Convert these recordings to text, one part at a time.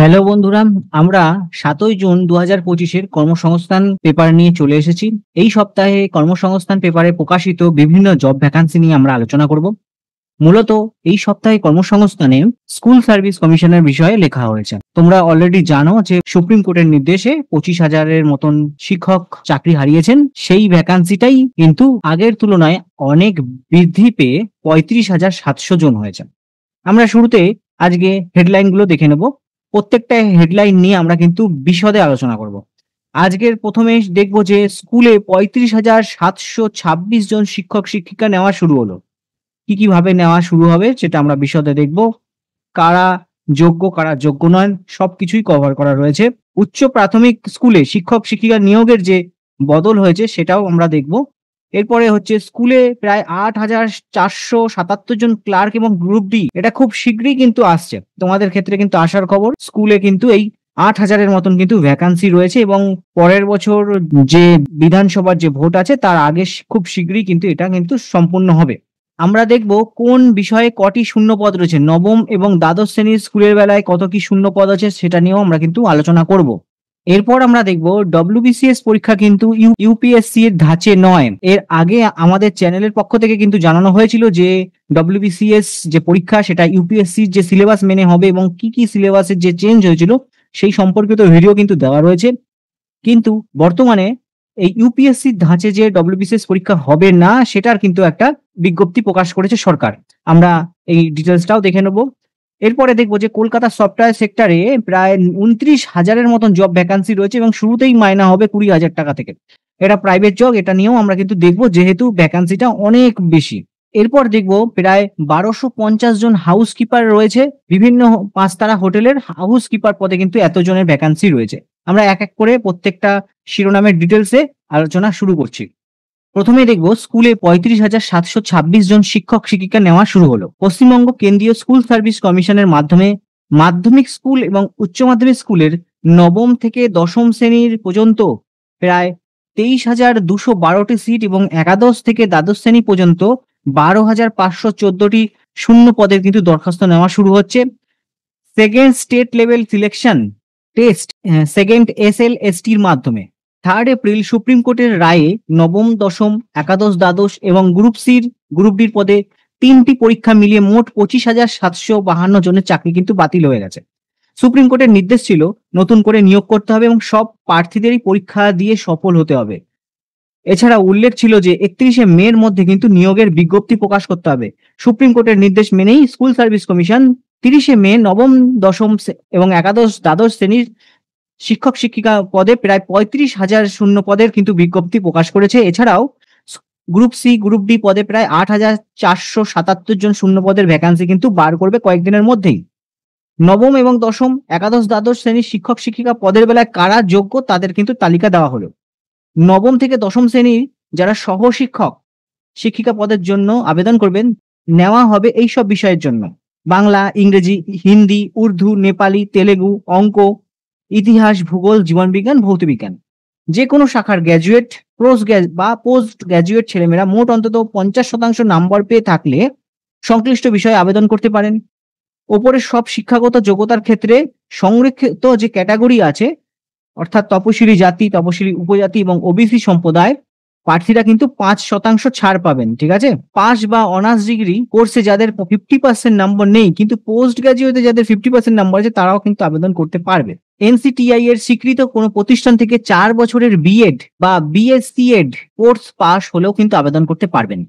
Hello বন্ধুরা, আমরা 7ই June 2025-এর কর্মসংস্থান পেপার নিয়ে চলে এসেছি। এই সপ্তাহে কর্মসংস্থান পেপারে প্রকাশিত বিভিন্ন জব ভ্যাকান্সি নিয়ে আমরা আলোচনা করব। মূলত এই সপ্তাহে কর্মসংস্থানে স্কুল সার্ভিস কমিশনের বিষয়ে লেখা হয়েছে। তোমরা অলরেডি জানো যে সুপ্রিম কোর্টের নির্দেশে 25,000-এর মতন শিক্ষক চাকরি হারিয়েছেন। সেই ভ্যাকান্সিটাই কিন্তু আগের তুলনায় অনেক বৃদ্ধি পেয়ে 35,700 জন হয়েছে। আমরা শুরুতে আজকে হেডলাইনগুলো দেখে নেব। প্রত্যেকটা হেডলাইন নিয়ে আমরা কিন্তু বিশদে আলোচনা করব। আজকের প্রথমে দেখব যে স্কুলে 35,726 জন শিক্ষক শিক্ষিকা নেওয়া শুরু হলো। কিভাবে নেওয়া শুরু হবে সেটা আমরা বিশদে দেখব। কারা যোগ্য কারা যোগ্য নয় সবকিছুই কভার করা রয়েছে। উচ্চ প্রাথমিক স্কুলে শিক্ষক শিক্ষিকা নিয়োগের যে বদল হয়েছে সেটাও আমরা দেখব। এরপরে হচ্ছে স্কুলে প্রায় 8,477 জন ক্লার্ক এবং গ্রুপ ডি এটা খুব শীঘ্রই কিন্তু আসছে। তোমাদের ক্ষেত্রে কিন্তু আসার খবর। স্কুলে কিন্তু এই 8,000-এর মতন কিন্তু ভ্যাকান্সি রয়েছে এবং পরের বছর যে বিধানসভার যে ভোট আছে তার আগে খুব শীঘ্রই কিন্তু এটা কিন্তু সম্পূর্ণ হবে। আমরা দেখব কোন বিষয়ে কটি শূন্য পদ রয়েছে। নবম এবং দ্বাদশ শ্রেণীর স্কুলের বেলায় কত কি শূন্য পদ আছে সেটা নিয়েও আমরা কিন্তু আলোচনা করব। এরপর আমরা দেখব ডব্লিউবিসিএস পরীক্ষা কিন্তু ইউপিএসসি এর ধাঁচে নয়। এর আগে আমাদের চ্যানেলের পক্ষ থেকে কিন্তু জানানো হয়েছিল যে ডব্লিউবিসিএস যে পরীক্ষা সেটা ইউপিএসসির যে সিলেবাস মেনে হবে এবং কি সিলেবাসের যে চেঞ্জ হয়েছিল সেই সম্পর্কিত ভিডিও কিন্তু দেওয়া রয়েছে। কিন্তু বর্তমানে এই ইউপিএসসির ধাঁচে যে ডব্লিউবিসিএস পরীক্ষা হবে না সেটার কিন্তু একটা বিজ্ঞপ্তি প্রকাশ করেছে সরকার। আমরা এই ডিটেলসটাও দেখে নেব। এরপরে দেখবো যে কলকাতা সফটওয়্যার সেক্টরে প্রায় 29,000-এর মতন জব ভ্যাকান্সি রয়েছে এবং শুরুতেই মাইনা হবে 20,000 টাকা থেকে। এটা প্রাইভেট জব, এটা নিয়েও আমরা কিন্তু দেখবো যেহেতু ভ্যাকান্সিটা অনেক বেশি। এরপর দেখবো প্রায় 1250 জন হাউসকিপার রয়েছে। বিভিন্ন 5 তারা হোটেলের হাউসকিপার পদে কিন্তু এতজনের ভ্যাকান্সি রয়েছে। আমরা এক এক করে প্রত্যেকটা শিরোনামের ডিটেলসে আলোচনা শুরু করছি। প্রথমে দেখব স্কুলে 35,726 জন শিক্ষক শিক্ষিকা নেওয়া শুরু হলো। পশ্চিমবঙ্গ কেন্দ্রীয় স্কুল সার্ভিস কমিশনের মাধ্যমে মাধ্যমিক স্কুল এবং উচ্চ মাধ্যমিক স্কুলের নবম থেকে দশম শ্রেণীর পর্যন্ত প্রায় 23,212টি সিট এবং একাদশ থেকে দ্বাদশ শ্রেণী পর্যন্ত 12,514টি শূন্য পদের কিন্তু দরখাস্ত নেওয়া শুরু হচ্ছে। Second state level selection test second SLST-র মাধ্যমে 3 এপ্রিল সুপ্রিম কোর্টের রায়ে নবম দশম একাদশ দ্বাদশ এবং গ্রুপ ডির পদে 3টি পরীক্ষা মিলিয়ে মোট 25,752 জনের চাকরি কিন্তু বাতিল হয়ে গেছে। সুপ্রিম কোর্টের নির্দেশ ছিল নতুন করে নিয়োগ করতে হবে এবং সব প্রার্থীদেরই পরীক্ষা দিয়ে সফল হতে হবে। এছাড়া উল্লেখ ছিল যে 31শে মের মধ্যে কিন্তু নিয়োগের বিজ্ঞপ্তি প্রকাশ করতে হবে। সুপ্রিম কোর্টের নির্দেশ মেনেই স্কুল সার্ভিস কমিশন 30শে মে নবম দশম এবং একাদশ দ্বাদশ শ্রেণীর শিক্ষক শিক্ষিকা পদে প্রায় 35,000 শূন্য পদের কিন্তু বিজ্ঞপ্তি প্রকাশ করেছে। এছাড়াও গ্রুপ সি গ্রুপ ডি পদে প্রায় 8,477 জন শূন্য পদের ভ্যাকান্সি কিন্তু বার করবে কয়েকদিনের মধ্যেই। নবম এবং দশম একাদশ দ্বাদশ শ্রেণীর শিক্ষক শিক্ষিকা পদের বেলায় কারা যোগ্য তাদের কিন্তু তালিকা দেওয়া হলো। নবম থেকে দশম শ্রেণীর যারা সহ শিক্ষক শিক্ষিকা পদের জন্য আবেদন করবেন নেওয়া হবে এই সব বিষয়ের জন্য: বাংলা, ইংরেজি, হিন্দি, উর্দু, নেপালি, তেলেগু, অঙ্ক, ইতিহাস, ভূগোল, জীবনবিজ্ঞান, ভৌতবিজ্ঞান। যে কোনো শাখার গ্র্যাজুয়েট পোস্ট গ্র্যাজুয়েট ছেলেমেয়েরা মোট অন্তত 50% নাম্বার পেয়ে থাকলে সংশ্লিষ্ট বিষয়ে আবেদন করতে পারেন। ওপরের সব শিক্ষাগত যোগ্যতার ক্ষেত্রে সংরক্ষিত যে ক্যাটাগরি আছে অর্থাৎ তপশিলি জাতি, তপশিলি উপজাতি এবং ওবিসি সম্প্রদায় প্রার্থীরা কিন্তু 5% ছাড় পাবেন। ঠিক আছে, পাস বা অনার্স ডিগ্রি কোর্সে যাদের 50% নাম্বার নেই কিন্তু পোস্ট গ্রাজুয়েটে যাদের 50% নাম্বার আছে তারাও কিন্তু আবেদন করতে পারবে। NCTI এর স্বীকৃত কোনো প্রতিষ্ঠান থেকে 4 বছরের বিএড বা BSc-এড কোর্স পাস হলেও কিন্তু আবেদন করতে পারবেন।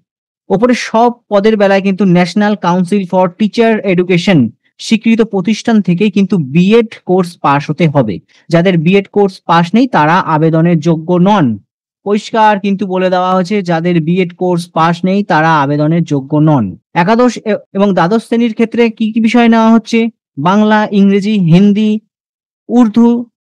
ওপরে সব পদের বেলায় কিন্তু national council for teacher education স্বীকৃত প্রতিষ্ঠান থেকেই কিন্তু বিএড কোর্স পাস হতে হবে। যাদের বিএড কোর্স পাস নেই তারা আবেদনের যোগ্য নন। পরিষ্কার কিন্তু বলে দেওয়া হয়েছে যাদের বিএড কোর্স পাস নেই তারা আবেদনের যোগ্য নন। একাদশ এবং দ্বাদশ শ্রেণীর ক্ষেত্রে কি বিষয় নেওয়া হচ্ছে: বাংলা, ইংরেজি, হিন্দি, উর্দু,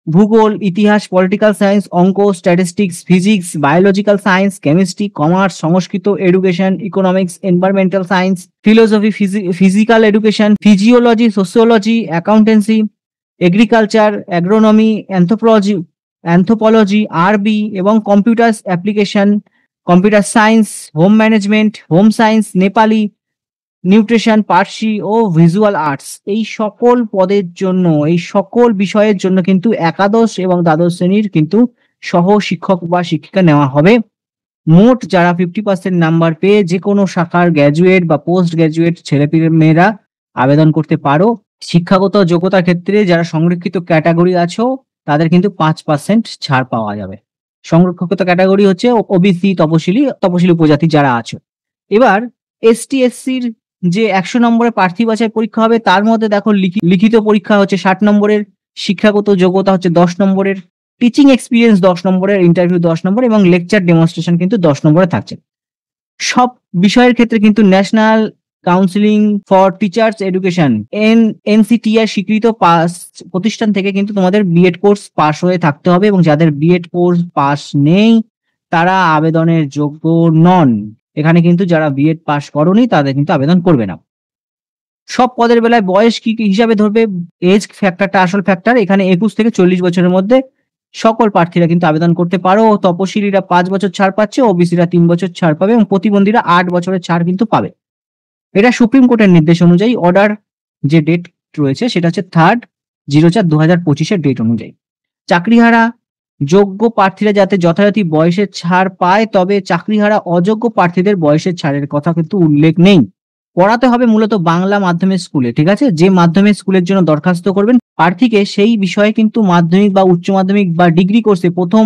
ভূগোল, ইতিহাস, পলিটিক্যাল সায়েন্স, অঙ্ক, statistics, physics, biological science, chemistry, commerce, Sanskrit, education, economics, environmental science, philosophy, physical education, physiology, sociology, accountancy, agriculture, agronomy, anthropology, আরবি এবং computer application, computer science, home management, home science, Nepali, nutrition, পার্সি ও ভিজুয়াল আর্টস, এই সকল পদের জন্য, এই সকল বিষয়ের জন্য কিন্তু একাদশ এবং দ্বাদশ শ্রেণীর কিন্তু সহ শিক্ষক বা শিক্ষিকা নেওয়া হবে। মোট যারা 50% নাম্বার পেয়ে যে কোনো শাখার গ্র্যাজুয়েট বা পোস্ট গ্র্যাজুয়েট মেয়েরা আবেদন করতে পারো। শিক্ষাগত যোগ্যতার ক্ষেত্রে যারা সংরক্ষিত ক্যাটাগরি আছো তাদের কিন্তু 5% ছাড় পাওয়া যাবে। সংরক্ষিত ক্যাটাগরি হচ্ছে ওবিসি, তপশিলি উপজাতি যারা আছো। এবার এসটি এসসির যে 100 নম্বরের প্রার্থী বাছাই পরীক্ষা হবে, তার মধ্যে দেখো লিখিত পরীক্ষা হচ্ছে 60 নম্বরের, শিক্ষাগত যোগ্যতা হচ্ছে 10 নম্বরের, টিচিং এক্সপিরিয়েন্স 10 নম্বরের, ইন্টারভিউ 10 নম্বর এবং লেকচার ডেমনস্ট্রেশন কিন্তু 10 নম্বরে থাকছে। সব বিষয়ের ক্ষেত্রে কিন্তু national counselling for teachers education NCTR স্বীকৃত প্রতিষ্ঠান থেকে কিন্তু তোমাদের বিএড কোর্স পাস হয়ে থাকতে হবে, এবং যাদের বিএড কোর্স পাস নেই তারা আবেদনের যোগ্য নন। এখানে কিন্তু যারা বিএড পাস করনি তাদের কিন্তু আবেদন করবে না। সব পদের বেলায় বয়স কি হিসাবে ধরবে, এজ ফ্যাক্টরটা আসল ফ্যাক্টর। এখানে 21 থেকে 40 বছরের মধ্যে সকল প্রার্থীরা কিন্তু আবেদন করতে পারো। তপশিলীরা 5 বছর ছাড় পাচ্ছে, ওবিসিরা 3 বছর ছাড় পাবে এবং প্রতিবন্ধীরা 8 বছরের ছাড় কিন্তু পাবে। এটা সুপ্রিম কোর্টের নির্দেশ অনুযায়ী, অর্ডার যে ডেট রয়েছে সেটা হচ্ছে 3/04/2025 ডেট অনুযায়ী। চাকরিহারা যোগ্য প্রার্থীরা যাতে যথাযথ বয়সের ছাড় পায়, তবে চাকরিহারা অযোগ্য প্রার্থীদের বয়সের ছাড়ের কথা কিন্তু উল্লেখ নেই। পড়াতে হবে মূলত বাংলা মাধ্যমের স্কুলে, ঠিক আছে। যে মাধ্যমের স্কুলের জন্য দরখাস্ত করবেন প্রার্থীকে সেই বিষয়ে কিন্তু মাধ্যমিক বা উচ্চ মাধ্যমিক বা ডিগ্রি কোর্সে প্রথম,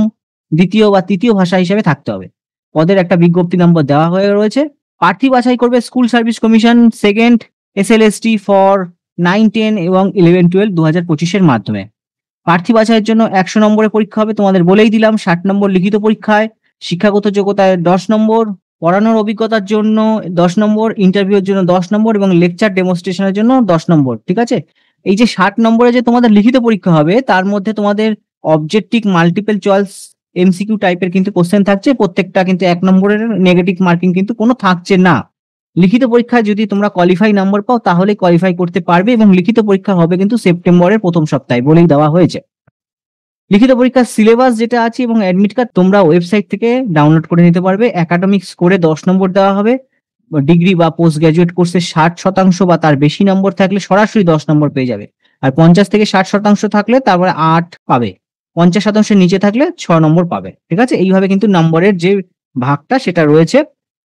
দ্বিতীয় বা তৃতীয় ভাষা হিসেবে থাকতে হবে। পদের একটা বিজ্ঞপ্তি নম্বর দেওয়া হয়ে রয়েছে। প্রার্থী বাছাই করবে school service commission second SLST for 9, 10 এবং 11, 12 2025 মাধ্যমে। প্রার্থী বাছাইয়ের জন্য 100 নম্বরের পরীক্ষা হবে, তোমাদের বলেই দিলাম। 60 নম্বর লিখিত পরীক্ষায়, শিক্ষাগত যোগ্যতায় 10 নম্বর, পড়ানোর অভিজ্ঞতার জন্য 10 নম্বর, ইন্টারভিউর জন্য 10 নম্বর এবং লেকচার ডেমনস্ট্রেশনের জন্য 10 নম্বর, ঠিক আছে। এই যে 60 নম্বরে যে তোমাদের লিখিত পরীক্ষা হবে, তার মধ্যে তোমাদের অবজেক্টিভ, মাল্টিপল চয়েস, এমসিকিউ টাইপের কিন্তু কোশ্চেন থাকছে। প্রত্যেকটা কিন্তু 1 নম্বরের, নেগেটিভ মার্কিং কিন্তু কোনো থাকছে না। লিখিত পরীক্ষায় যদি তোমরা কোয়ালিফাই নাম্বার পাও তাহলে কোয়ালিফাই করতে পারবে, এবং লিখিত পরীক্ষা হবে কিন্তু সেপ্টেম্বরের প্রথম সপ্তাহে বলেই দেওয়া হয়েছে। লিখিত পরীক্ষার সিলেবাস যেটা আছে এবং অ্যাডমিট কার্ড তোমরা ওয়েবসাইট থেকে ডাউনলোড করে নিতে পারবে। একাডেমিক স্কোরে 10 নম্বর দেওয়া হবে। ডিগ্রি বা পোস্ট গ্রাজুয়েট কোর্সে 60% বা তার বেশি নম্বর থাকলে সরাসরি 10 নম্বর পেয়ে যাবে। আর 50 থেকে 60% থাকলে তারপরে 8 পাবে। 50% নিচে থাকলে 6 নম্বর পাবে, ঠিক আছে। এইভাবে কিন্তু নম্বরের যে ভাগটা সেটা রয়েছে।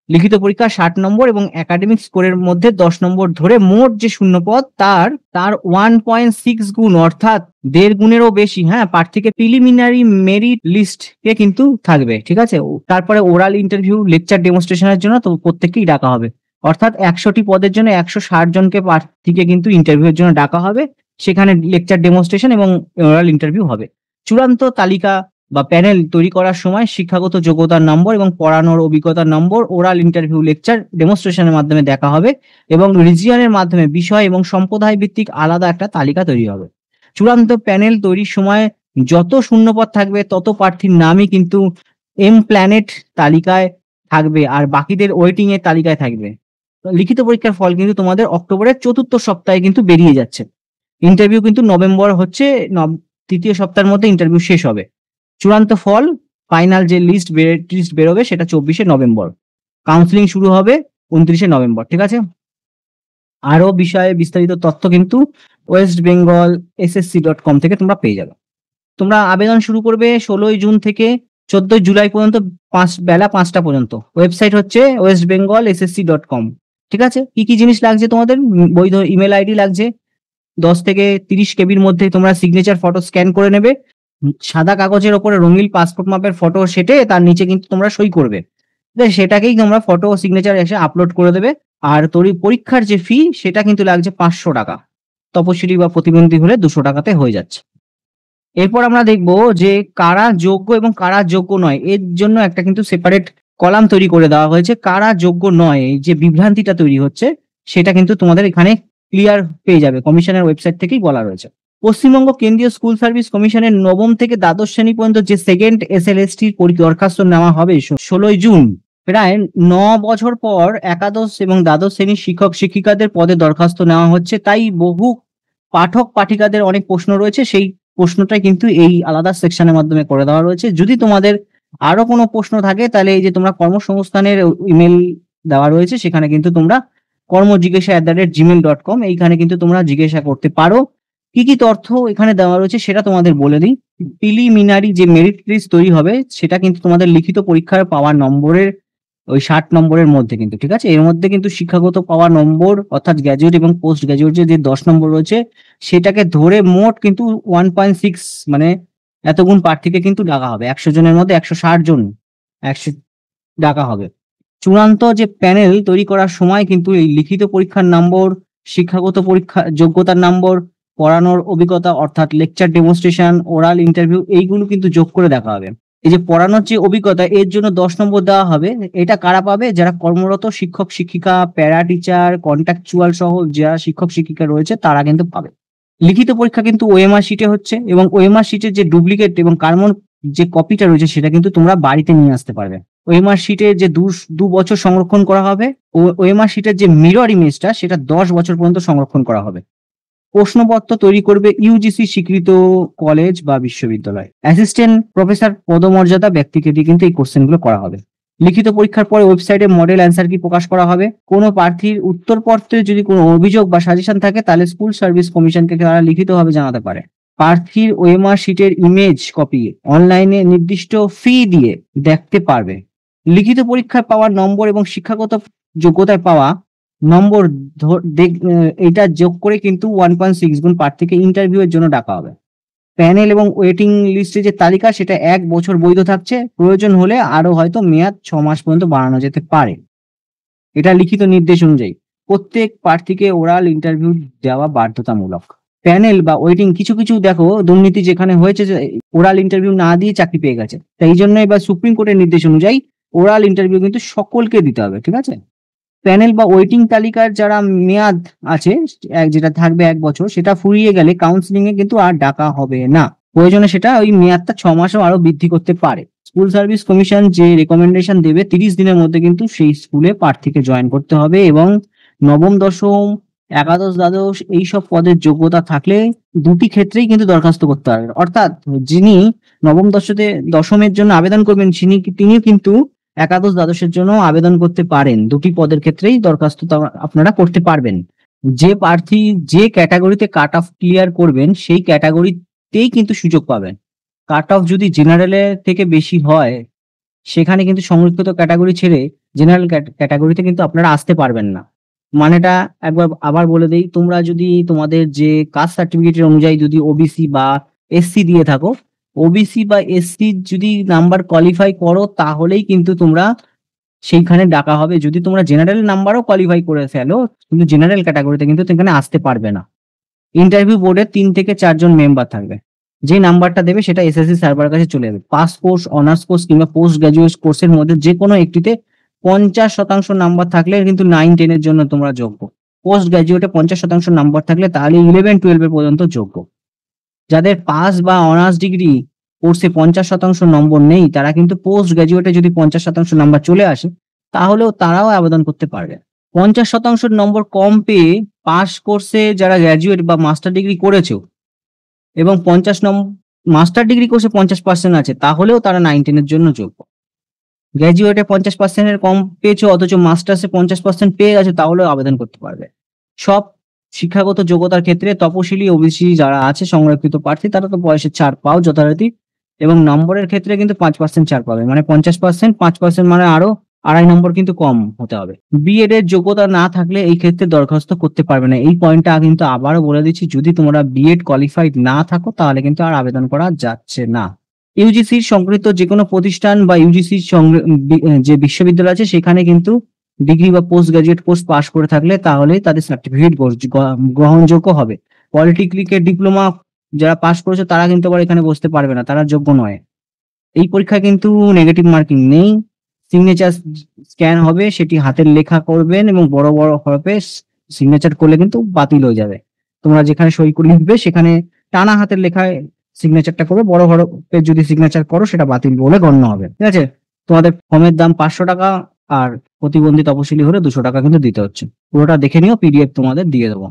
লিখিত পরীক্ষা 60 নম্বর এবং একাডেমিক স্কোরের মধ্যে 10 নম্বর ধরে মোট যে শূন্যপদ তার 1.6 গুণ, অর্থাৎ 1.5 গুণেরও বেশি, হ্যাঁ, প্রার্থীকে প্রিলিমিনারি মেরিট লিস্টে কিন্তু থাকবে, ঠিক আছে। তারপরে ওরাল ইন্টারভিউ, লেকচার ডেমনস্ট্রেশনের জন্য তো প্রত্যেককেই ডাকা হবে। অর্থাৎ 100টি পদের জন্য 160 জনকে প্রার্থীকে কিন্তু ইন্টারভিউর জন্য ডাকা হবে। সেখানে লেকচার ডেমনস্ট্রেশন এবং ওরাল ইন্টারভিউ হবে। চূড়ান্ত তালিকা বা প্যানেল তৈরি করার সময় শিক্ষাগত যোগ্যতার নম্বর এবং পড়ানোর অভিজ্ঞতার নম্বর ওরাল ইন্টারভিউ, লেকচার ডেমনস্ট্রেশনের মাধ্যমে দেখা হবে, এবং রিজিয়নের মাধ্যমে বিষয় এবং সম্প্রদায় ভিত্তিক আলাদা একটা তালিকা তৈরি হবে। চূড়ান্ত প্যানেল তৈরির সময় যত শূন্যপদ থাকবে তত প্রার্থীর নামই কিন্তু প্ল্যানেট তালিকায় থাকবে, আর বাকিদের ওয়েটিং এর তালিকায় থাকবে। লিখিত পরীক্ষার ফল কিন্তু তোমাদের অক্টোবরের 4র্থ সপ্তাহে কিন্তু বেরিয়ে যাচ্ছে। ইন্টারভিউ কিন্তু নভেম্বর হচ্ছে, 3য় সপ্তাহের মধ্যে ইন্টারভিউ শেষ হবে। চূড়ান্ত ফল, ফাইনাল যে লিস্ট বেরোবে সেটা 24শে নভেম্বর। কাউন্সিলিং শুরু হবে 29শে নভেম্বর, ঠিক আছে। আরো বিষয়ে বিস্তারিত তথ্য কিন্তু westbengalssc.com থেকে তোমরা পেয়ে যাবে। তোমরা আবেদন শুরু করবে 16 জুন থেকে 14 জুলাই পর্যন্ত, বেলা 5টা পর্যন্ত। ওয়েবসাইট হচ্ছে westbengalssc.com, ঠিক আছে। কি কি জিনিস লাগছে তোমাদের, বৈধ ইমেল আইডি লাগছে, 10 থেকে 30 কেবির মধ্যে তোমরা সিগনেচার ফটো স্ক্যান করে নেবে। সাদা কাগজের ওপরে রঙিন পাসপোর্ট মাপের ফটো সেটে তার নিচে কিন্তু তোমরা সই করবে, সেটাকেই তোমরা ফটো সিগনেচার এসে আপলোড করে দেবে। আর পরীক্ষার যে ফি সেটা কিন্তু লাগছে 500 টাকা। তপশিলি বা প্রতিবন্ধী হলে 200 টাকাতে হয়ে যাচ্ছে। এরপর আমরা দেখবো যে কারা যোগ্য এবং কারা যোগ্য নয়, এর জন্য একটা কিন্তু সেপারেট কলাম তৈরি করে দেওয়া হয়েছে। কারা যোগ্য নয়, যে বিভ্রান্তিটা তৈরি হচ্ছে সেটা কিন্তু তোমাদের এখানে ক্লিয়ার পেয়ে যাবে, কমিশনের ওয়েবসাইট থেকেই বলা রয়েছে। পশ্চিমবঙ্গ কেন্দ্রীয় স্কুল সার্ভিস কমিশনের নবম থেকে দ্বাদশ শ্রেণী পর্যন্ত যে সেকেন্ড এসএলএসটির দরখাস্ত নেওয়া হবে 16 জুন। প্রায় 9 বছর পর একাদশ এবং দ্বাদশ শ্রেণীর শিক্ষক শিক্ষিকাদের পদে দরখাস্ত নেওয়া হচ্ছে। তাই বহু পাঠক পাঠিকাদের অনেক প্রশ্ন রয়েছে, সেই প্রশ্নটাই কিন্তু এই আলাদা সেকশনের মাধ্যমে করে দেওয়া রয়েছে। যদি তোমাদের আরো কোনো প্রশ্ন থাকে তাহলে এই যে তোমরা কর্মসংস্থানের ইমেল দেওয়া রয়েছে, সেখানে কিন্তু তোমরা কর্মজিজ্ঞাসা@gmail.com, এইখানে কিন্তু তোমরা জিজ্ঞাসা করতে পারো। কি কি তথ্য এখানে দেওয়া রয়েছে সেটা তোমাদের বলে দিই। প্রিলিমিনারি যে মেরিট লিস্ট তৈরি হবে সেটা কিন্তু তোমাদের লিখিত পরীক্ষার পাওয়া নম্বরের ওই 60 নম্বরের মধ্যে কিন্তু, ঠিক আছে? এর মধ্যে কিন্তু শিক্ষাগত পাওয়া নম্বর অর্থাৎ গ্র্যাজুয়েট এবং পোস্ট গ্র্যাজুয়েট যে 10 নম্বর রয়েছে সেটাকে ধরে মোট কিন্তু 1.6 মানে এতগুণ প্রার্থীকে কিন্তু ডাকা হবে। 100 জনের মধ্যে 160 জন 100 ডাকা হবে। চূড়ান্ত যে প্যানেল তৈরি করার সময় কিন্তু এই লিখিত পরীক্ষার নম্বর, শিক্ষাগত পরীক্ষা যোগ্যতার নম্বর, পড়ানোর অভিজ্ঞতা অর্থাৎ লেকচার ডেমনস্ট্রেশন, ওরাল ইন্টারভিউ এইগুলো কিন্তু যোগ করে দেখা হবে। এই যে পড়ানোর যে অভিজ্ঞতা এর জন্য 10 নম্বর দেওয়া হবে। এটা কারা পাবে? যারা কর্মরত শিক্ষক শিক্ষিকা, প্যারা টিচার, কন্ট্রাকচুয়াল সহ যারা শিক্ষক শিক্ষিকা রয়েছে তারা কিন্তু পাবে। লিখিত পরীক্ষা কিন্তু ওএমআর শিটে হচ্ছে এবং ওএমআর শিটের যে ডুপ্লিকেট এবং কার্বন যে কপিটা রয়েছে সেটা কিন্তু তোমরা বাড়িতে নিয়ে আসতে পারবে। ওএমআর শিটের যে 2 বছর সংরক্ষণ করা হবে, ওএমআর শিটের যে মিরর ইমেজটা সেটা 10 বছর পর্যন্ত সংরক্ষণ করা হবে। প্রশ্নপত্র তৈরি করবে ইউজিসি স্বীকৃত কলেজ বা বিশ্ববিদ্যালয়। অ্যাসিস্ট্যান্ট প্রফেসর পদমর্যাদা ব্যক্তিকে দিয়ে কিন্তু এই কোশ্চেনগুলো করা হবে। লিখিত পরীক্ষার পরে ওয়েবসাইটে মডেল অ্যান্সার কি প্রকাশ করা হবে। কোনো প্রার্থীর উত্তরপত্রে যদি কোনো অভিযোগ বা সাজেশন থাকে তাহলে স্কুল সার্ভিস কমিশনকে তারা লিখিতভাবে জানাতে পারে। প্রার্থীর ওএমআর শিটের ইমেজ কপি অনলাইনে নির্দিষ্ট ফি দিয়ে দেখতে পারবে। লিখিত পরীক্ষায় পাওয়া নম্বর এবং শিক্ষাগত যোগ্যতায় পাওয়া নম্বর এটা যোগ করে কিন্তু 1.6 গুণ প্রার্থীকে ইন্টারভিউ এর জন্য ডাকা হবে। প্যানেল এবং ওয়েটিং লিস্টে যে তালিকা সেটা 1 বছর বৈধ থাকছে, প্রয়োজন হলে আরো হয়তো মেয়াদ 6 মাস পর্যন্ত বাড়ানো যেতে পারে। এটা লিখিত নির্দেশ অনুযায়ী প্রত্যেক প্রার্থীকে ওরাল ইন্টারভিউ দেওয়া বাধ্যতামূলক। প্যানেল বা ওয়েটিং কিছু কিছু দেখো দুর্নীতি যেখানে হয়েছে যে ওরাল ইন্টারভিউ না দিয়ে চাকরি পেয়ে গেছে, তাই এই জন্য এবার সুপ্রিম কোর্টের নির্দেশ অনুযায়ী ওরাল ইন্টারভিউ কিন্তু সকলকে দিতে হবে, ঠিক আছে? প্যানেল বা ওয়েটিং তালিকার যারা মেয়াদ আছে যেটা থাকবে 1 বছর সেটা ফুরিয়ে গেলে কাউন্সিলিং এ কিন্তু আর ডাকা হবে না। প্রয়োজনে সেটা ওই মেয়াদটা 6 মাসও আরো বৃদ্ধি করতে পারে। স্কুল সার্ভিস কমিশন যে রেকমেন্ডেশন দেবে 30 দিনের মধ্যে কিন্তু সেই স্কুলে প্রার্থীকে জয়েন করতে হবে এবং নবম দশম একাদশ দ্বাদশ এইসব পদের যোগ্যতা থাকলে দুটি ক্ষেত্রেই কিন্তু দরখাস্ত করতে হবে। অর্থাৎ যিনি নবম দশমের জন্য আবেদন করবেন তিনিও কিন্তু একাদশ দ্বাদশের জন্য আবেদন করতে পারেন। দুটি পদের ক্ষেত্রেই দরখাস্ত আপনারা করতে পারবেন। যে প্রার্থী যে ক্যাটাগরিতে কাট অফ ক্লিয়ার করবেন সেই ক্যাটাগরিতেই কিন্তু সুযোগ পাবেন। কাট অফ যদি জেনারেলের থেকে বেশি হয় সেখানে কিন্তু সংরক্ষিত ক্যাটাগরি ছেড়ে জেনারেল ক্যাটাগরিতে কিন্তু আপনারা আসতে পারবেন না। মানেটা একবার আবার বলে দেই, তোমরা যদি তোমাদের যে কাস্ট সার্টিফিকেটের অনুযায়ী যদি ওবিসি বা এসসি দিয়ে থাকো, ওবিসি বা এসসি যদি নাম্বার কোয়ালিফাই করো তাহলেই কিন্তু তোমরা সেইখানে ডাকা হবে। যদি তোমরা জেনারেল নাম্বারও কোয়ালিফাই করে ফেলো কিন্তু জেনারেল ক্যাটাগরিতে কিন্তু সেখানে আসতে পারবে না। ইন্টারভিউ বোর্ডে 3 থেকে 4 জন মেম্বার থাকবে। যে নাম্বারটা দেবে সেটা এসএসসি সার্ভারের কাছে চলে যাবে। পাস কোর্স, অনার্স কোর্স কিংবা পোস্ট গ্রাজুয়েট কোর্সের মধ্যে যে কোনো একটিতে 50% নাম্বার থাকলে কিন্তু 9-10 এর জন্য তোমরা যোগ্য। পোস্ট গ্রাজুয়েটে 50% নাম্বার থাকলে তাহলে 11-12 এর পর্যন্ত যোগ্য। যাদের পাস বা অনার্স ডিগ্রি কোর্সে 50% নম্বর নেই তারা কিন্তু পোস্ট গ্রাজুয়েটে যদি 50% নাম্বার চলে আসে তাহলেও তারাও আবেদন করতে পারবে। 50% নম্বর কম পেয়ে পাস কোর্সে যারা গ্রাজুয়েট বা মাস্টার ডিগ্রি করেছো এবং 50 নম্বর মাস্টার ডিগ্রি কোর্সে 50% আছে তাহলেও তারা 9-10 এর জন্য যোগ্য। গ্র্যাজুয়েটে 50% এর কম পেয়েছো অথচ মাস্টার্সে 50% পেয়ে গেছো তাহলেও আবেদন করতে পারবে। সব শিক্ষাগত যোগ্যতার ক্ষেত্রে তপশিলি ওবিসি যারা আছে সংরক্ষিত প্রার্থী তারা তো বয়সের ছাড় পাও যথারীতি এবং নম্বরের ক্ষেত্রে কিন্তু 5% ছাড় পাবে। মানে 50% 5% মানে আরো 2.5 নম্বর কিন্তু কম হতে হবে। বিএড এর যোগ্যতা না থাকলে এই ক্ষেত্রে দরখাস্ত করতে পারবে না। এই পয়েন্টটা কিন্তু আবারও বলে দিচ্ছি, যদি তোমরা বিএড কোয়ালিফাইড না থাকো তাহলে কিন্তু আর আবেদন করা যাচ্ছে না। ইউজিসির সংগৃহীত যে কোনো প্রতিষ্ঠান বা ইউজিসির যে বিশ্ববিদ্যালয় আছে সেখানে কিন্তু ডিগ্রি বা পোস্ট গ্রাজুয়েট কোর্স পাশ করে থাকলে তাহলেই তাদের সার্টিফিকেট গ্রহণযোগ্য হবে। পলিটেকনিকের ডিপ্লোমা যারা পাশ করেছে তারা কিন্তু আবার এখানে বসতে পারবে না, তারা যোগ্য নয়। এই পরীক্ষায় কিন্তু নেগেটিভ মার্কিং নেই। সিগনেচার স্ক্যান হবে, সেটি হাতের লেখা করবেন এবং বড় বড় হরফে সিগনেচার করলে কিন্তু বাতিল হয়ে যাবে। তোমরা যেখানে সই করে লিখবে সেখানে টানা হাতের লেখায় সিগনেচারটা করবে, বড় হরফে যদি সিগনেচার করো সেটা বাতিল বলে গণ্য হবে। ঠিক আছে, তোমাদের ফর্মের দাম 500 টাকা আর প্রতিবন্ধী তপশিলি হলে 200 টাকা কিন্তু দিতে হচ্ছে। পুরোটা দেখে নিও, পিডিএফ তোমাদের দিয়ে দেবো।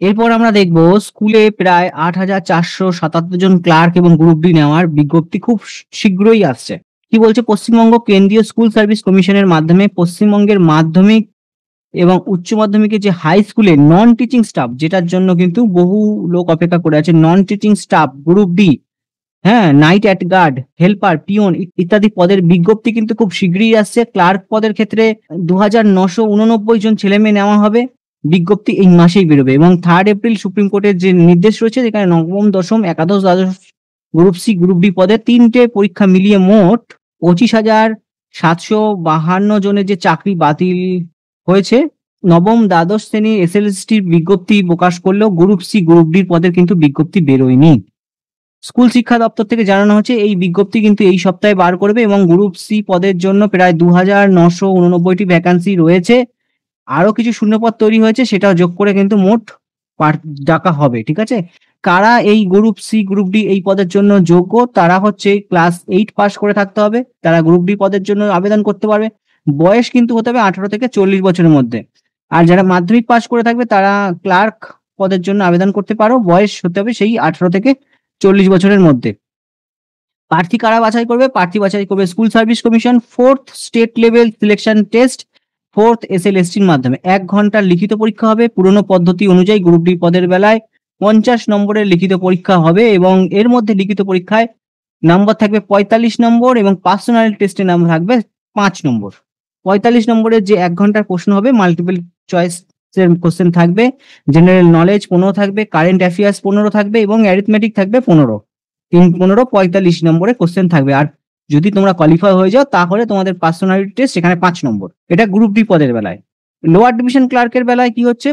এরপর আমরা দেখবো স্কুলে প্রায় 8,477 জন ক্লার্ক এবং গ্রুপ ডি নেওয়ার বিজ্ঞপ্তি খুব শীঘ্রই আসছে। কি বলছে, পশ্চিমবঙ্গ কেন্দ্রীয় স্কুল সার্ভিস কমিশনের মাধ্যমে পশ্চিমবঙ্গের মাধ্যমিক এবং উচ্চ মাধ্যমিকে যে হাই স্কুলে নন টিচিং স্টাফ, যেটার জন্য কিন্তু বহু লোক অপেক্ষা করে আছে, non teaching staff group D, হ্যাঁ, night at guard, helper, peon ইত্যাদি পদের বিজ্ঞপ্তি কিন্তু খুব শীঘ্রই আসছে। ক্লার্ক পদের ক্ষেত্রে 2,989 জন ছেলে মেয়ে নেওয়া হবে। বিজ্ঞপ্তি এই মাসেই বেরোবে এবং 3 এপ্রিল সুপ্রিম কোর্টের যে নির্দেশ রয়েছে, যেখানে নবম, দশম, একাদশ, দ্বাদশ গ্রুপ সি, গ্রুপ ডি পদে 3টে পরীক্ষা মিলিয়ে মোট 25,752 জনের যে চাকরি বাতিল হয়েছে। নবম, দ্বাদশ শ্রেণীর এসএলএসটির বিজ্ঞপ্তি প্রকাশ করলেও গ্রুপ সি, গ্রুপ ডি পদের কিন্তু বিজ্ঞপ্তি বেরোয়নি। স্কুল শিক্ষা দপ্তর থেকে জানানো হচ্ছে এই বিজ্ঞপ্তি কিন্তু এই সপ্তাহে বার করবে এবং গ্রুপ সি পদের জন্য প্রায় 2,989টি ভ্যাকান্সি রয়েছে। আরো কিছু শূন্যপদ তৈরি হয়েছে, সেটা যোগ করে কিন্তু মোট ডাকা হবে। ঠিক আছে, কারা এই গ্রুপ সি, গ্রুপ ডি এই পদের জন্য যোগ্য? তারা হচ্ছে ক্লাস 8 পাস করে থাকতে হবে, তারা গ্রুপ ডি পদের জন্য আবেদন করতে পারবে। বয়স কিন্তু হতে হবে 18 থেকে 40 বছরের মধ্যে। আর যারা মাধ্যমিক পাস করে থাকবে তারা ক্লার্ক পদের জন্য আবেদন করতে পারো, বয়স হতে হবে সেই 18 থেকে 40 বছরের মধ্যে। প্রার্থী কারা বাছাই করবে? প্রার্থী বাছাই করবে school service commission. 4th state level selection test 4th এসএলএসটির মাধ্যমে 1 ঘন্টার লিখিত পরীক্ষা হবে। পুরনো পদ্ধতি অনুযায়ী গ্রুপ ডি পদের বেলায় 50 নম্বরের লিখিত পরীক্ষা হবে এবং এর মধ্যে লিখিত পরীক্ষায় নাম্বার থাকবে 45 নম্বর এবং পার্সোনাল টেস্টে নাম্বার থাকবে 5 নম্বর। 45 নম্বরের যে 1 ঘন্টার প্রশ্ন হবে, মাল্টিপল চয়েস কোশ্চেন থাকবে, জেনারেল নলেজ 15 থাকবে, কারেন্ট অ্যাফেয়ার্স 15 থাকবে এবং অ্যারিথমেটিক থাকবে 15। 45 নম্বরের কোশ্চেন থাকবে। আর যদি তোমরা কোয়ালিফাই হয়ে যাও তাহলে তোমাদের পার্সোনালিটি টেস্ট এখানে 5 নম্বর। এটা গ্রুপ ডি পদের বেলায়। লোয়ার ডিভিশন ক্লার্কের বেলায় কি হচ্ছে,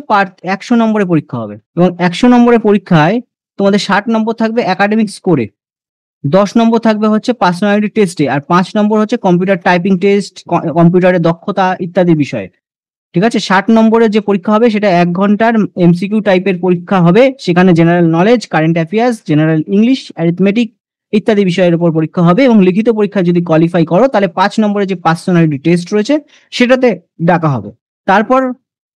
100 নম্বরের পরীক্ষা হবে এবং 100 নম্বরের পরীক্ষায় তোমাদের 60 নম্বর থাকবে একাডেমিক স্কোরে, 10 নম্বর থাকবে হচ্ছে পার্সোনালিটি টেস্টে, আর 5 নম্বর হচ্ছে কম্পিউটার টাইপিং টেস্ট, কম্পিউটারের দক্ষতা ইত্যাদি বিষয়ে। ঠিক আছে, 60 নম্বরের যে পরীক্ষা হবে সেটা 1 ঘন্টার এমসিকিউ টাইপের পরীক্ষা হবে। সেখানে general knowledge, current affairs, general English, arithmetic ইত্যাদি বিষয়ের উপর পরীক্ষা হবে এবং লিখিত পরীক্ষা যদি কোয়ালিফাই করো তাহলে 5 নম্বরের যে পার্সোনালিটি টেস্ট রয়েছে সেটাতে ডাকা হবে। তারপর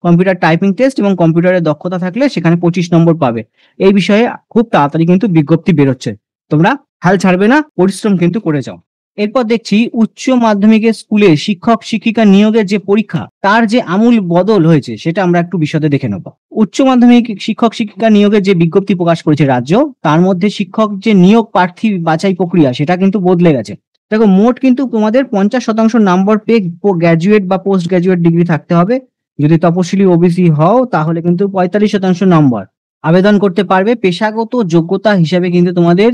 কম্পিউটার টাইপিং টেস্ট এবং কম্পিউটারের দক্ষতা থাকলে সেখানে 25 নম্বর পাবে। এই বিষয়ে খুব তাড়াতাড়ি কিন্তু বিজ্ঞপ্তি বেরোচ্ছে, তোমরা হাল ছাড়বে না, পরিশ্রম কিন্তু করে যাও। এরপর দেখছি উচ্চ মাধ্যমিকের স্কুলে শিক্ষক শিক্ষিকা নিয়োগের যে পরীক্ষা, তার যে আমূল বদল হয়েছে সেটা আমরা একটু বিশদে দেখে নেব। উচ্চ মাধ্যমিক শিক্ষক শিক্ষিকা নিয়োগের যে বিজ্ঞপ্তি প্রকাশ করেছে রাজ্য, তার মধ্যে শিক্ষক যে নিয়োগ প্রার্থী বাছাই প্রক্রিয়া সেটা কিন্তু বদলে গেছে। দেখো, মোট কিন্তু তোমাদের 50% নাম্বার পেয়ে গ্র্যাজুয়েট বা পোস্ট গ্র্যাজুয়েট ডিগ্রি থাকতে হবে। যদি তপশিলি ওবিসি হও তাহলে কিন্তু 45% নাম্বার আবেদন করতে পারবে। পেশাগত যোগ্যতা হিসাবে কিন্তু তোমাদের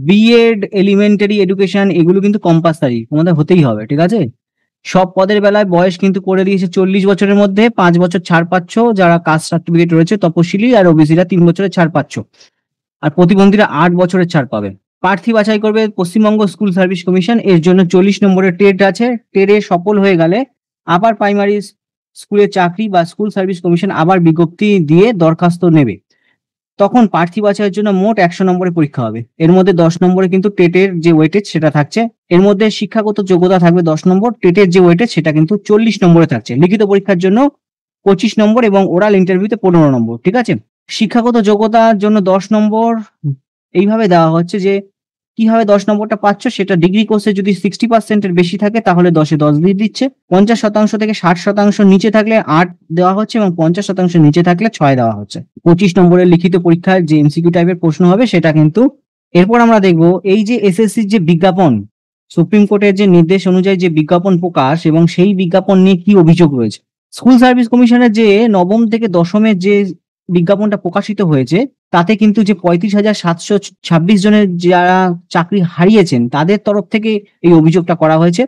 বিএড, এলিমেন্টারি এডুকেশন এগুলো কিন্তু কম্পালসারি তোমাদের হতেই হবে। ঠিক আছে, সব পদের বেলায় বয়স কিন্তু করে দিয়েছে 40 বছরের মধ্যে, 5 বছর ছাড় পাচ্ছ যারা কাস্ট সার্টিফিকেট রয়েছে, তপশিলি আর ওবিসিরা 3 বছরের ছাড় পাচ্ছ, আর প্রতিবন্ধীরা 8 বছরের ছাড় পাবে। প্রার্থী বাছাই করবে পশ্চিমবঙ্গ স্কুল সার্ভিস কমিশন। এর জন্য 40 নম্বরের টেট আছে। টেটে সফল হয়ে গেলে আবার প্রাইমারি স্কুলের চাকরি বা স্কুল সার্ভিস কমিশন আবার বিজ্ঞপ্তি দিয়ে দরখাস্ত নেবে। তখন প্রার্থী বাছাইয়ের জন্য মোট 100 নম্বরের পরীক্ষা হবে। এর মধ্যে 10 নম্বরে কিন্তু টেটের যে ওয়েটেজ সেটা থাকছে। এর মধ্যে শিক্ষাগত যোগ্যতা থাকবে 10 নম্বর, টেটের যে ওয়েটেজ সেটা কিন্তু 40 নম্বরে থাকছে। লিখিত পরীক্ষার জন্য 25 নম্বর এবং ওরাল ইন্টারভিউতে 15 নম্বর। ঠিক আছে, শিক্ষাগত যোগ্যতার জন্য 10 নম্বর এইভাবে দেওয়া হচ্ছে যে কিভাবে 10 নম্বরটা পাচ্ছ, সেটা ডিগ্রি কোর্সে যদি 60% বেশি থাকে তাহলে 10-এ 10 দিয়ে দিচ্ছে। 50% থেকে 60% নিচে থাকলে 8 দেওয়া হচ্ছে এবং 50% নিচে থাকলে 6 দেওয়া হচ্ছে। 25 নম্বরের লিখিত পরীক্ষায় যে এমসিকিউ টাইপের প্রশ্ন হবে সেটা কিন্তু। এরপর আমরা দেখবো এই যে এসএসসির যে বিজ্ঞাপন, সুপ্রিম কোর্টের যে নির্দেশ অনুযায়ী যে বিজ্ঞাপন প্রকাশ এবং সেই বিজ্ঞাপন নিয়ে কি অভিযোগ রয়েছে। স্কুল সার্ভিস কমিশনের যে নবম থেকে দশমের যে বিজ্ঞাপনটা প্রকাশিত হয়েছে তাতে কিন্তু যে 35,726 জনের যারা চাকরি হারিয়েছেন তাদের তরফ থেকে এই অভিযোগটা করা হয়েছে।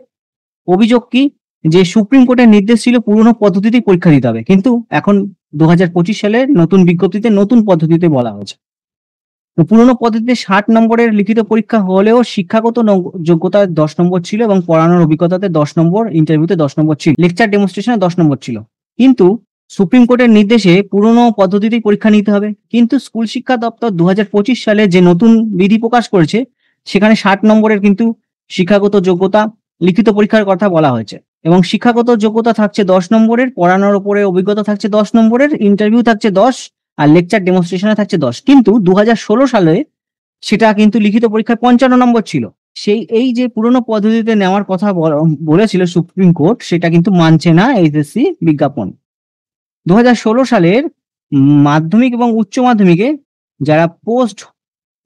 অভিযোগ কি, যে সুপ্রিম কোর্টের নির্দেশ ছিল পুরনো পদ্ধতিতেই পরীক্ষা দিতে হবে, কিন্তু এখন 2025 সালের নতুন বিজ্ঞপ্তিতে নতুন পদ্ধতিতে বলা হয়েছে। তো পুরনো পদ্ধতিতে 60 নম্বরের লিখিত পরীক্ষা হলেও শিক্ষাগত যোগ্যতায় 10 নম্বর ছিল এবং পড়ানোর অভিজ্ঞতাতে 10 নম্বর, ইন্টারভিউতে 10 নম্বর ছিল, লেকচার ডেমনস্ট্রেশনে 10 নম্বর ছিল। কিন্তু সুপ্রিম কোর্টের নির্দেশে পুরনো পদ্ধতিতেই পরীক্ষা নিতে হবে। কিন্তু স্কুল শিক্ষা দপ্তর 2025 সালে যে নতুন বিধি প্রকাশ করেছে সেখানে 60 নম্বরের কিন্তু শিক্ষাগত যোগ্যতা লিখিত পরীক্ষার কথা বলা হয়েছে এবং শিক্ষাগত যোগ্যতা থাকছে 10 নম্বরের, পড়ানোর উপরে অভিজ্ঞতা থাকছে 10 নম্বরের, ইন্টারভিউ থাকছে 10 আর লেকচার ডেমনস্ট্রেশনে থাকছে 10। কিন্তু 2016 সালে সেটা কিন্তু লিখিত পরীক্ষায় 55 নম্বর ছিল। এই যে পুরনো পদ্ধতিতে নেওয়ার কথা বলেছিল সুপ্রিম কোর্ট, সেটা কিন্তু মানছে না এসএসসি বিজ্ঞাপন। 2016 সালের মাধ্যমিক এবং উচ্চ মাধ্যমিকে যারা পোস্ট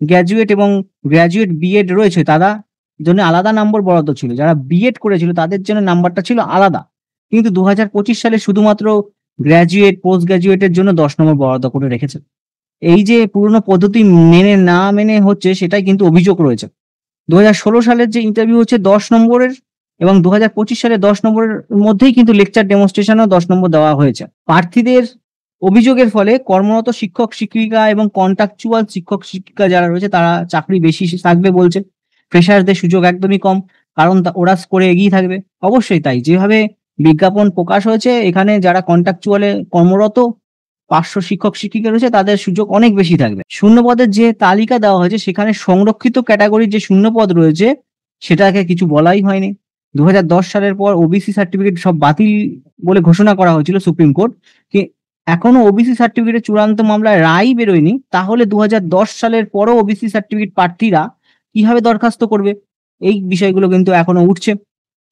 গ্র্যাজুয়েট এবং গ্র্যাজুয়েট বিএড রয়েছে তারা জন্য আলাদা নম্বর বরাদ্দ ছিল। যারা বিএড করেছিল তাদের জন্য নাম্বারটা ছিল আলাদা। কিন্তু 2025 সালে শুধুমাত্র গ্র্যাজুয়েট, পোস্ট গ্র্যাজুয়েটের জন্য 10 নম্বর বরাদ্দ করে রেখেছে। এই যে পুরনো পদ্ধতি না মেনে হচ্ছে সেটাই কিন্তু অভিযোগ রয়েছে। 2016 সালের যে ইন্টারভিউ হচ্ছে 10 নম্বরের এবং 2025 সালে 10 নম্বরের মধ্যেই কিন্তু লেকচার ডেমনস্ট্রেশনেও 10 নম্বর দেওয়া হয়েছে। প্রার্থীদের অভিযোগের ফলে কর্মরত শিক্ষক শিক্ষিকা এবং কন্ট্রাকচুয়াল শিক্ষক শিক্ষিকা যারা রয়েছে তারা চাকরি বেশি থাকবে বলছে। ফ্রেশারদের সুযোগ একদমই কম, কারণ ওরা করে এগিয়ে থাকবে। অবশ্যই তাই, যেভাবে বিজ্ঞাপন প্রকাশ হয়েছে এখানে যারা কন্ট্রাকচুয়ালে কর্মরত 500 শিক্ষক শিক্ষিকা রয়েছে তাদের সুযোগ অনেক বেশি থাকবে। শূন্যপদের যে তালিকা দেওয়া হয়েছে সেখানে সংরক্ষিত ক্যাটাগরির যে শূন্যপদ রয়েছে সেটাকে কিছু বলাই হয়নি। 2010 সালের পর ওবিসি সার্টিফিকেট সব বাতিল বলে ঘোষণা করা হয়েছিল সুপ্রিম কোর্ট। এখনো ওবিসি সার্টিফিকেটের চূড়ান্ত মামলায় রায় বেরোয়নি, তাহলে 2010 সালের পরও ওবিসি সার্টিফিকেট প্রার্থীরা কিভাবে দরখাস্ত করবে? এই বিষয়গুলো কিন্তু এখনো উঠছে।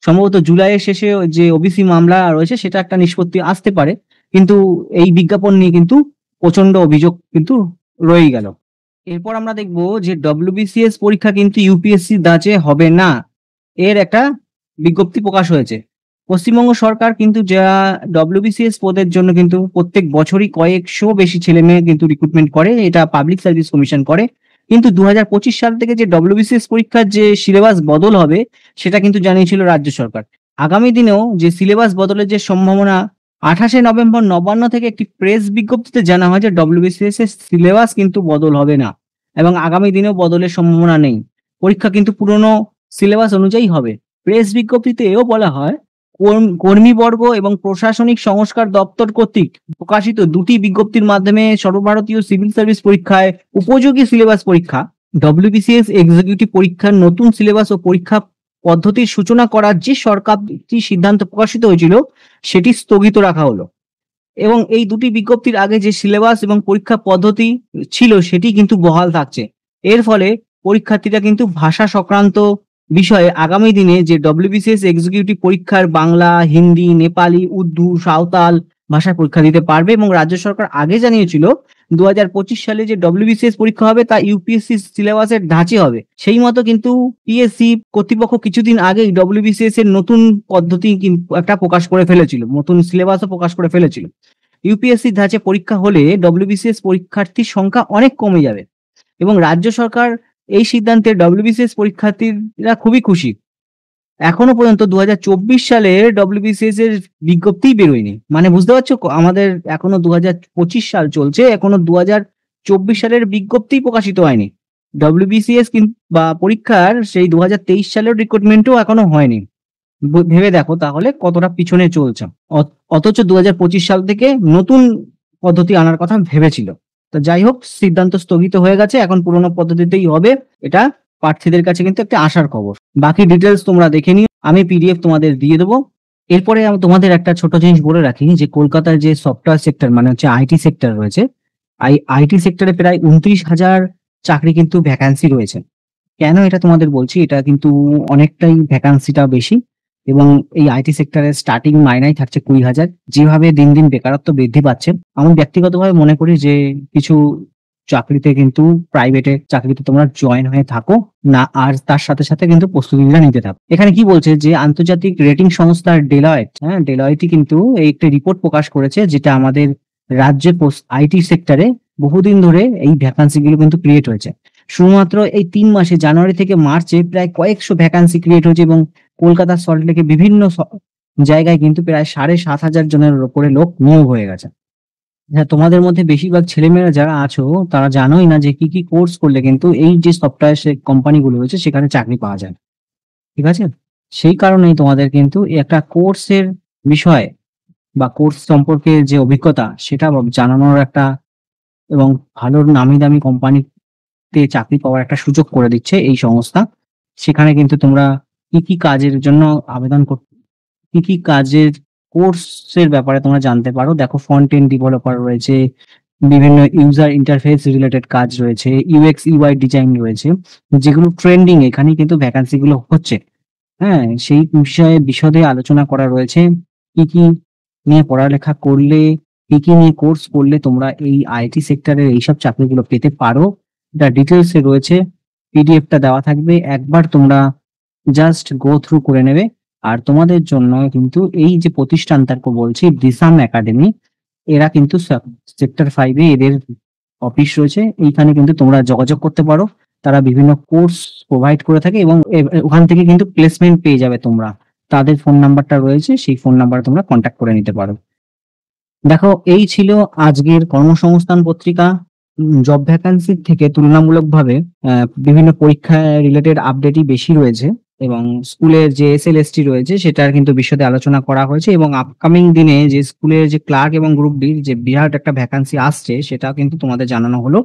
সম্ভবত জুলাইয়ের শেষে যে ওবিসি মামলা রয়েছে সেটা একটা নিষ্পত্তি আসতে পারে, কিন্তু এই বিজ্ঞাপন নিয়ে কিন্তু প্রচন্ড অভিযোগ কিন্তু রয়েই গেল। এরপর আমরা দেখব যে ডব্লিউবিসিএস পরীক্ষা কিন্তু ইউপিএসসি ধাঁচে হবে না, এর একটা বিজ্ঞপ্তি প্রকাশ হয়েছে। পশ্চিমবঙ্গ সরকার কিন্তু যা ডব্লিউবিসিএস পদের জন্য কিন্তু প্রত্যেক বছরই কয়েকশো বেশি ছেলে মেয়ে কিন্তু রিক্রুটমেন্ট করে, এটা পাবলিক সার্ভিস কমিশন করে। কিন্তু 2025 সাল থেকে যে ডব্লিউবিসিএস পরীক্ষার যে সিলেবাস বদল হবে সেটা কিন্তু জানিয়েছিল রাজ্য সরকার। আগামী দিনেও যে সিলেবাস বদলের যে সম্ভাবনা, 28শে নভেম্বর নবান্ন থেকে একটি প্রেস বিজ্ঞপ্তিতে জানা হয় যে ডব্লিউবিসিএস এর সিলেবাস কিন্তু বদল হবে না এবং আগামী দিনেও বদলের সম্ভাবনা নেই। পরীক্ষা কিন্তু পুরনো সিলেবাস অনুযায়ী হবে। প্রেস বিজ্ঞপ্তিতে এও বলা হয় কর্মীবর্গ এবং প্রশাসনিক সংস্কার দপ্তর কর্তৃক প্রকাশিত দুটি বিজ্ঞপ্তির মাধ্যমে সর্বভারতীয় সিভিল সার্ভিস পরীক্ষায় উপযোগী সিলেবাস পরীক্ষা ডব্লিউবিসিএস এক্সিকিউটিভ পরীক্ষার নতুন সিলেবাস ও পরীক্ষা পদ্ধতির সূচনা করার যে সরকারি সিদ্ধান্ত প্রকাশিত হয়েছিল সেটি স্থগিত রাখা হলো এবং এই দুটি বিজ্ঞপ্তির আগে যে সিলেবাস এবং পরীক্ষা পদ্ধতি ছিল সেটি কিন্তু বহাল থাকছে। এর ফলে পরীক্ষার্থীরা কিন্তু ভাষা সংক্রান্ত বিষয়ে আগামী দিনে যে ডব্লিউবিসিএস এক্সিকিউটিভ পরীক্ষার বাংলা, হিন্দি, নেপালি, উর্দু, সাঁওতাল ভাষায় পরীক্ষা দিতে পারবে এবং রাজ্য সরকার আগে জানিয়েছিল 2025 সালে যে ডব্লিউবিসিএস পরীক্ষা হবে তা ইউপিএসসি সিলেবাসের ধাঁচে হবে। সেই মতো কিন্তু পিএসসি কর্তৃপক্ষ কিছুদিন আগেই ডব্লিউবিসিএস এর নতুন পদ্ধতি একটা প্রকাশ করে ফেলেছিল, নতুন সিলেবাসও প্রকাশ করে ফেলেছিল। ইউপিএসসি ধাঁচে পরীক্ষা হলে ডব্লিউবিসিএস পরীক্ষার্থীর সংখ্যা অনেক কমে যাবে এবং রাজ্য সরকার এই সিদ্ধান্তে ডব্লিউবিসিএস পরীক্ষার্থীরা খুবই খুশি। এখনো পর্যন্ত 2024 সালের ডব্লিউবিসিএস এর বিজ্ঞপ্তি বেরোয়নি, মানে বুঝতে পারছো আমাদের এখনো 2025 সাল চলছে, এখনো 2024 সালের বিজ্ঞপ্তি প্রকাশিত হয়নি। ডব্লিউবিসিএস বা পরীক্ষার সেই 2023 সালের রিক্রুটমেন্টও এখনো হয়নি। ভেবে দেখো তাহলে কতটা পিছনে চলছে। অথচ 2025 সাল থেকে নতুন পদ্ধতি আনার কথা ভেবেছিল। তো যাই হোক, সিদ্ধান্ত স্থগিত হয়ে গেছে, এখন পুরোনো পদ্ধতিতেই হবে। এটা প্রার্থীদের কাছে কিন্তু একটা আশার খবর। বাকি ডিটেলস তোমরা দেখে নিও, আমি পিডিএফ তোমাদের দিয়ে দেবো। এরপরে আমি তোমাদের একটা ছোট জিনিস বলে রাখি যে কলকাতার যে সফটওয়্যার সেক্টর মানে হচ্ছে আইটি সেক্টর রয়েছে, আইটি সেক্টরে প্রায় 29,000 চাকরি কিন্তু ভ্যাকান্সি রয়েছে। কেন এটা তোমাদের বলছি, এটা কিন্তু অনেকটাই ভ্যাকান্সিটা বেশি এবং এই আইটি সেক্টরের স্টার্টিং মাইনাই থাকছে 20,000। যেভাবে দিন দিন বেকারত্ব বৃদ্ধি পাচ্ছে, আমি ব্যক্তিগতভাবে মনে করি যে কিছু চাকরিতে কিন্তু প্রাইভেটে চাকরিতে তোমরা জয়েন হয়ে থাকো না, আর তার সাথে সাথে কিন্তু প্রস্তুতিটা নিতে থাকো। এখানে কি বলছে যে আন্তর্জাতিক রেটিং সংস্থা ডেলয়েটই কিন্তু এই একটি রিপোর্ট প্রকাশ করেছে, যেটা আমাদের রাজ্যে আইটি সেক্টরে বহুদিন ধরে এই ভ্যাকান্সি গুলো কিন্তু ক্রিয়েট হয়েছে। শুধুমাত্র এই 3 মাসে জানুয়ারি থেকে মার্চে প্রায় কয়েকশো ভ্যাকান্সি ক্রিয়েট হয়েছে এবং কলকাতা, সল্টলেকে বিভিন্ন জায়গায় কিন্তু প্রায় 7,500 জনের উপরে লোক নিয়োগ হয়ে গেছে। হ্যাঁ, তোমাদের মধ্যে বেশিরভাগ ছেলেমেয়েরা যারা আছো তারা জানোই না যে কি কি কোর্স করলে কিন্তু এই যে সফটওয়্যার কোম্পানিগুলো রয়েছে সেখানে চাকরি পাওয়া যায়। ঠিক আছে, সেই কারণেই তোমাদের কিন্তু একটা কোর্সের বিষয় বা কোর্স সম্পর্কে যে অভিজ্ঞতা সেটা জানানোর একটা এবং ভালো নামি দামি কোম্পানিতে চাকরি পাওয়ার একটা সুযোগ করে দিচ্ছে এই সংস্থা। সেখানে কিন্তু তোমরা কি কি কাজের জন্য আবেদন কি কি কাজের কোর্সের ব্যাপারে তোমরা জানতে পারো। দেখো, ফ্রন্ট এন্ড ডেভেলপার রয়েছে, বিভিন্ন ইউজার ইন্টারফেস রিলেটেড কাজ রয়েছে, ইউএক্স ইউআই ডিজাইন রয়েছে, যেগুলো ট্রেন্ডিং, এখানেই কিন্তু ভ্যাকান্সি গুলো হচ্ছে। হ্যাঁ, সেই বিষয়ে বিশদে আলোচনা করা রয়েছে। কি কি নিয়ে পড়ালেখা করলে কি নিয়ে কোর্স করলে তোমরা এই আইটি সেক্টরের এইসব চাকরিগুলো পেতে পারো, এটা ডিটেলসে রয়েছে। পিডিএফটা দেওয়া থাকবে, একবার তোমরা জাস্ট গো থ্রু করে নেবে। আর তোমাদের জন্য কিন্তু এই যে প্রতিষ্ঠান তারপর বলছি দিসাম একাডেমি, এরা কিন্তু সেক্টর 5 এ এদের অফিস রয়েছে। এইখানে কিন্তু তোমরা যোগাযোগ করতে পারো। তারা বিভিন্ন কোর্স প্রোভাইড করে থাকে এবং ওখান থেকে কিন্তু প্লেসমেন্ট পেয়ে যাবে তোমরা। তাদের ফোন নাম্বারটা রয়েছে, সেই ফোন নাম্বারে তোমরা কন্ট্যাক্ট করে নিতে পারো। দেখো, এই ছিল আজকের কর্মসংস্থান পত্রিকা। জব ভ্যাকান্সির থেকে তুলনামূলকভাবে বিভিন্ন পরীক্ষা রিলেটেড আপডেটই বেশি রয়েছে এবং স্কুলের যে এসএলএসটি রয়েছে সেটার কিন্তু বিশদে আলোচনা করা হয়েছে এবং আপকামিং দিনে যে স্কুলের যে ক্লার্ক এবং গ্রুপ ডির যে বিরাট একটা ভ্যাকান্সি আসছে সেটা কিন্তু তোমাদের জানানো হলো।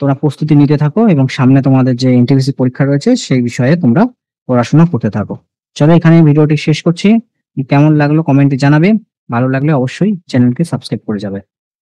তোমরা প্রস্তুতি নিতে থাকো এবং সামনে তোমাদের যে এনটিপিসি পরীক্ষা রয়েছে সেই বিষয়ে তোমরা পড়াশোনা করতে থাকো। চলো, এখানে ভিডিওটি শেষ করছি। কেমন লাগলো কমেন্টে জানাবে। ভালো লাগলে অবশ্যই চ্যানেলকে সাবস্ক্রাইব করে যাবে।